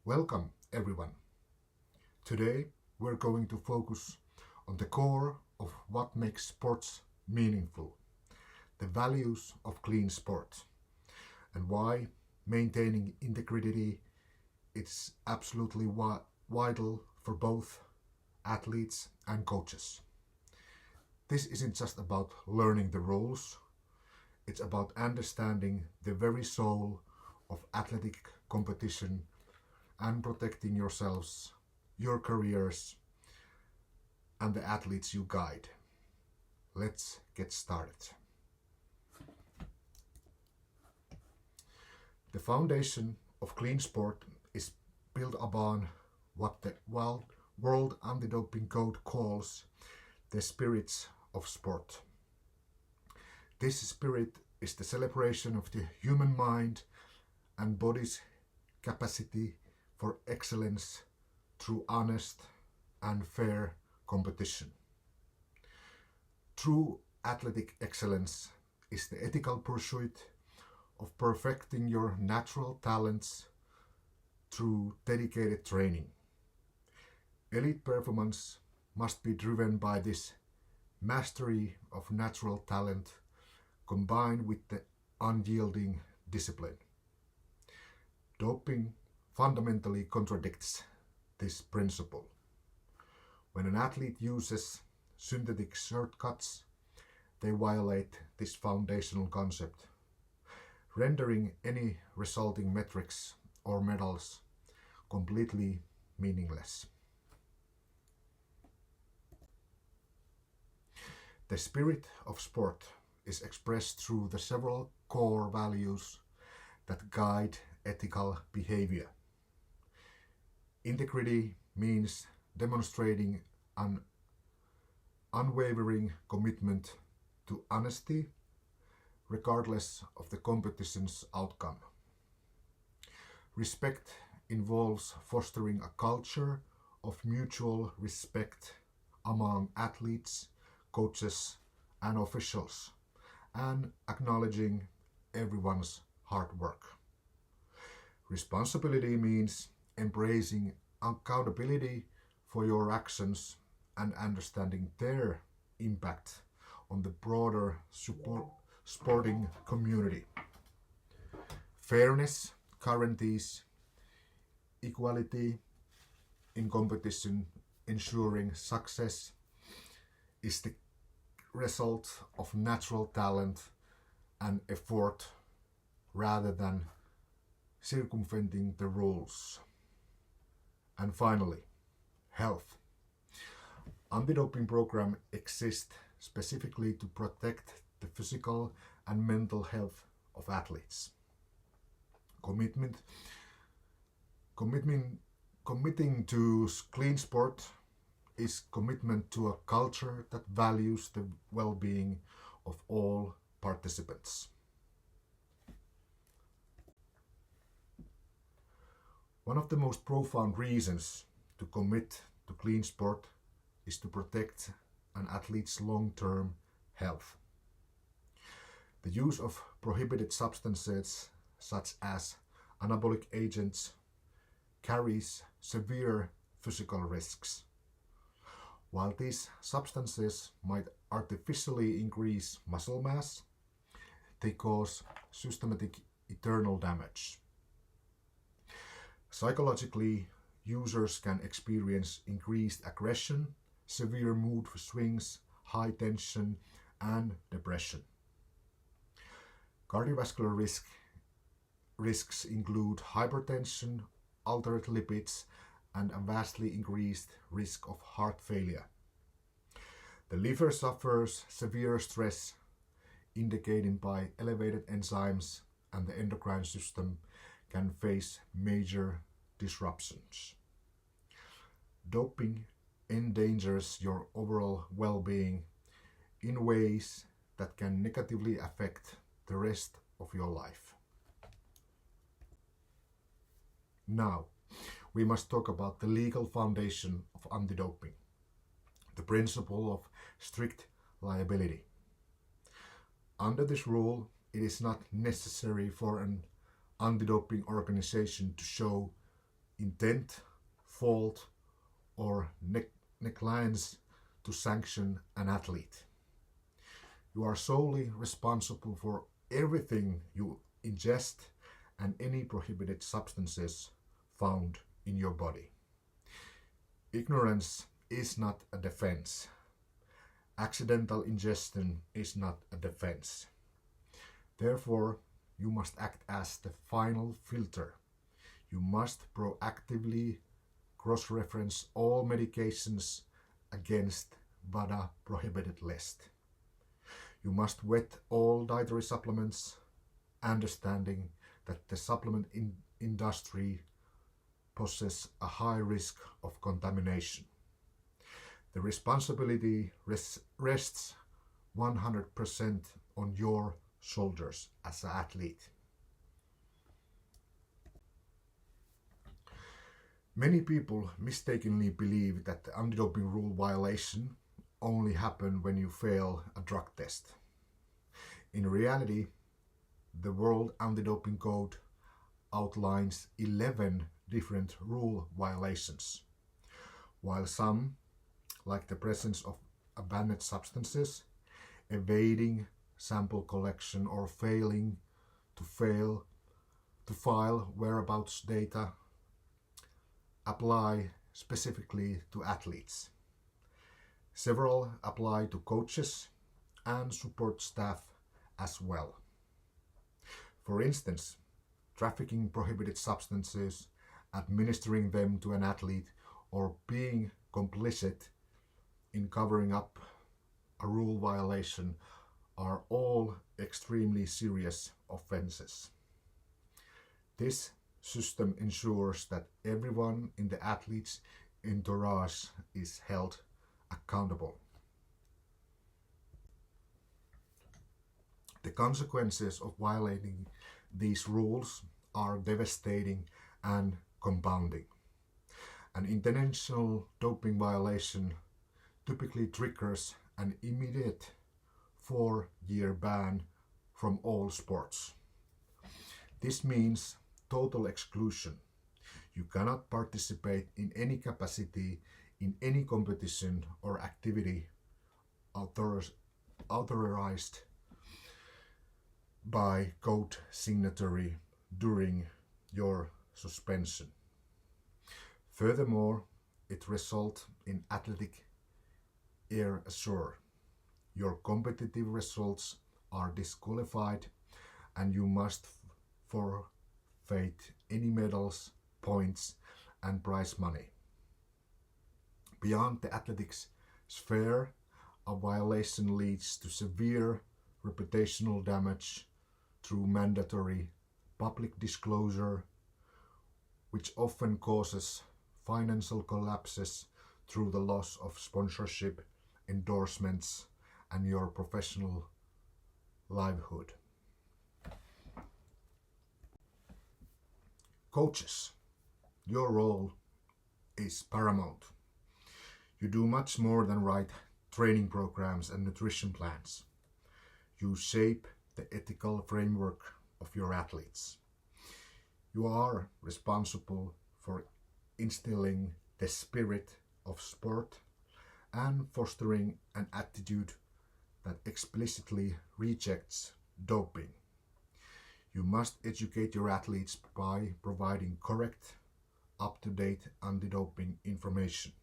Welcome everyone. Today we're going to focus on the core of what makes sports meaningful, the values of clean sport, and why maintaining integrity is absolutely vital for both athletes and coaches. This isn't just about learning the rules, it's about understanding the very soul of athletic competition and protecting yourselves, your careers, and the athletes you guide. Let's get started. The foundation of clean sport is built upon what the World Anti-Doping Code calls the spirits of sport. This spirit is the celebration of the human mind and body's capacity for excellence through honest and fair competition. True athletic excellence is the ethical pursuit of perfecting your natural talents through dedicated training. Elite performance must be driven by this mastery of natural talent combined with the unyielding discipline. Doping fundamentally contradicts this principle. When an athlete uses synthetic shortcuts, they violate this foundational concept, rendering any resulting metrics or medals completely meaningless. The spirit of sport is expressed through the several core values that guide ethical behavior. Integrity means demonstrating an unwavering commitment to honesty, regardless of the competition's outcome. Respect involves fostering a culture of mutual respect among athletes, coaches, and officials, and acknowledging everyone's hard work. Responsibility means embracing accountability for your actions and understanding their impact on the broader sporting community. Fairness guarantees equality in competition, ensuring success is the result of natural talent and effort rather than circumventing the rules. And finally, health. Anti-doping program exists specifically to protect the physical and mental health of athletes. Committing to clean sport is commitment to a culture that values the well-being of all participants. One of the most profound reasons to commit to clean sport is to protect an athlete's long-term health. The use of prohibited substances such as anabolic agents carries severe physical risks. While these substances might artificially increase muscle mass, they cause systematic internal damage. Psychologically, users can experience increased aggression, severe mood swings, high tension, and depression. Cardiovascular risks include hypertension, altered lipids, and a vastly increased risk of heart failure. The liver suffers severe stress, indicated by elevated enzymes, and the endocrine system can face major disruptions. Doping endangers your overall well-being in ways that can negatively affect the rest of your life. Now, we must talk about the legal foundation of anti-doping, the principle of strict liability. Under this rule, it is not necessary for an anti-doping organization to show intent, fault, or negligence to sanction an athlete. You are solely responsible for everything you ingest and any prohibited substances found in your body. Ignorance is not a defense. Accidental ingestion is not a defense. Therefore, you must act as the final filter. You must proactively cross-reference all medications against VADA prohibited list. You must vet all dietary supplements, understanding that the supplement industry possesses a high risk of contamination. The responsibility rests 100% on your shoulders as an athlete. Many people mistakenly believe that the anti-doping rule violation only happens when you fail a drug test. In reality, the World Anti-Doping Code outlines 11 different rule violations. While some, like the presence of banned substances, evading sample collection, or failing to file whereabouts data, apply specifically to athletes. Several apply to coaches and support staff as well. For instance, trafficking prohibited substances, administering them to an athlete, or being complicit in covering up a rule violation are all extremely serious offenses. This system ensures that everyone in the athlete's entourage is held accountable. The consequences of violating these rules are devastating and compounding. An intentional doping violation typically triggers an immediate 4-year ban from all sports. This means total exclusion. You cannot participate in any capacity in any competition or activity authorized by code signatory during your suspension. Furthermore, it results in athletic erasure. Your competitive results are disqualified and you must forfeit any medals, points, and prize money. Beyond the athletics sphere, a violation leads to severe reputational damage through mandatory public disclosure, which often causes financial collapses through the loss of sponsorship, endorsements, and your professional livelihood. Coaches, your role is paramount. You do much more than write training programs and nutrition plans. You shape the ethical framework of your athletes. You are responsible for instilling the spirit of sport and fostering an attitude that explicitly rejects doping. You must educate your athletes by providing correct, up-to-date anti-doping information.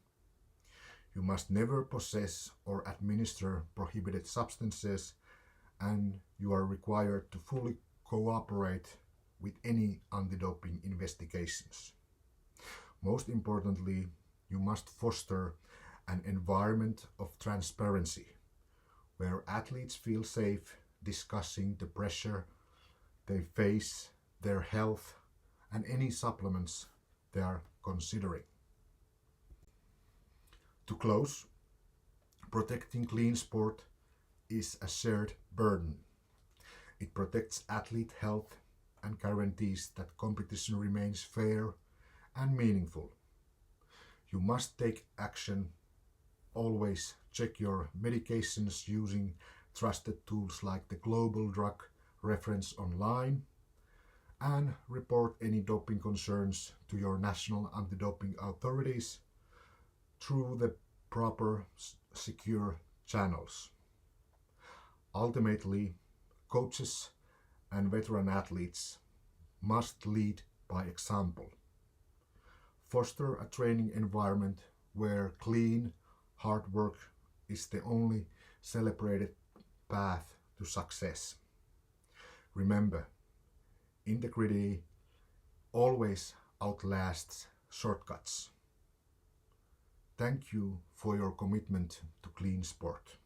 You must never possess or administer prohibited substances, and you are required to fully cooperate with any anti-doping investigations. Most importantly, you must foster an environment of transparency where athletes feel safe discussing the pressure they face, their health, and any supplements they are considering. To close, protecting clean sport is a shared burden. It protects athlete health and guarantees that competition remains fair and meaningful. You must take action. Always check your medications using trusted tools like the Global Drug Reference online and report any doping concerns to your national anti-doping authorities through the proper secure channels. Ultimately, coaches and veteran athletes must lead by example. Foster a training environment where clean, hard work is the only celebrated path to success. Remember, integrity always outlasts shortcuts. Thank you for your commitment to clean sport.